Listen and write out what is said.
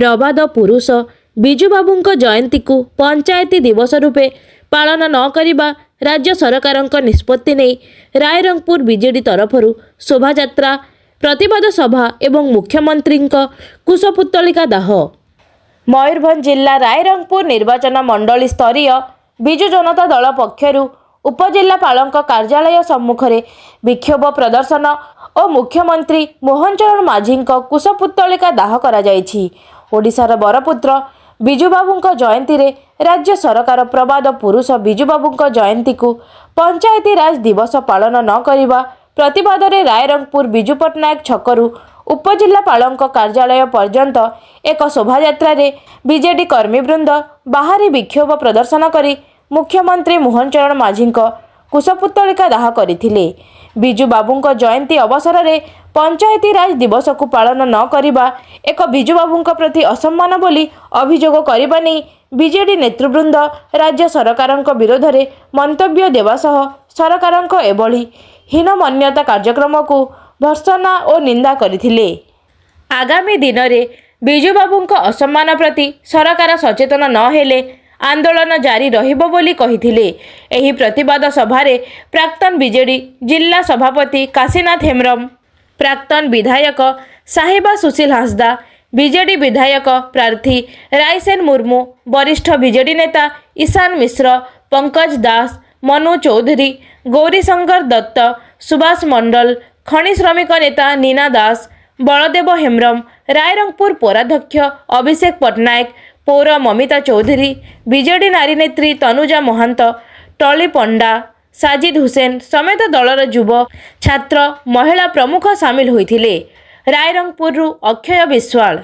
प्रबाद पुरुष बिजुबाबुଙ୍କ जयंती को पंचायती दिवस रूपे पालन न करिबा राज्य सरकारଙ୍କ निष्पत्ति नहीं रायरंगपुर बीजेडी तरफरु शोभायात्रा प्रतिवाद सभा एवं मुख्यमंत्री कुशपुत्तलिका दाह। मयूरभंज जिला रायरंगपुर निर्वाचन मंडली स्तरीय बिजु जनता दल पक्षरु उपजिल्लापालଙ୍କ कार्यालय सम्मुखरे विक्षोभ प्रदर्शन और मुख्यमंत्री मोहन चरण माझी कुशपुत्तलिका दाह करा जायछि। ओडिशार बरपुत्र बिजुबाबुଙ୍କ जयंती रे राज्य सरकार प्रबाद पुरुष बिजुबाबुଙ୍କ जयंती को पंचायती राज दिवस पालन न करिबा प्रतिवाद रे रायरंगपुर बिजु पट्टनायक छकरू उपजिल्लापालଙ୍କ कार्यालय पर्यंत एक शोभायात्रा रे बीजेडी कर्मीवृंद बाहरी विक्षोभ प्रदर्शन करी मुख्यमंत्री मोहन चरण माझी कुशपुत्तलिका दाह करथिले। बिजुबाबुଙ୍କ जयंती अवसर में पंचायती राज दिवस को पालन न करिबा एक बिजुबाबुଙ୍କ प्रति असम्मान बोली अभियोग करबा नहीं बीजेडी नेतृवृंद राज्य सरकारଙ୍କ विरोध में मंतव्य देवा सह सरकारଙ୍କ एभली हीनमान्यता कार्यक्रम को भर्त्सना और निंदा करथिले। आगामी दिन में बिजुबाबुଙ୍କ असम्मान प्रति सरकार सचेतन न हेले आंदोलन जारी रहिबो बोली कहिथिले। एही प्रतिवाद सभारे प्राक्तन बीजेडी जिला सभापति काशीनाथ हेम्ब्रम, प्राक्तन विधायक साहिबा सुशील हांसदा, बीजेडी विधायक प्रार्थी रायसेन मुर्मू, वरिष्ठ बीजेडी नेता ईशान मिश्र, पंकज दास, मनु चौधरी, गौरीशंकर दत्त, सुभाष मंडल, खनि श्रमिक नेता नीना दास, बलदेव हेम्ब्रम, रायरंगपुर पौराध्यक्ष अभिषेक पट्टनायक, पौर ममिता चौधरी, बीजेडी नारी नेत्री तनुजा महांत, टली पंडा, साजिद हुसैन समेत दलर युव छात्र महिला प्रमुख सामिल होइथिले। रायरंगपुर अक्षय विश्वाल।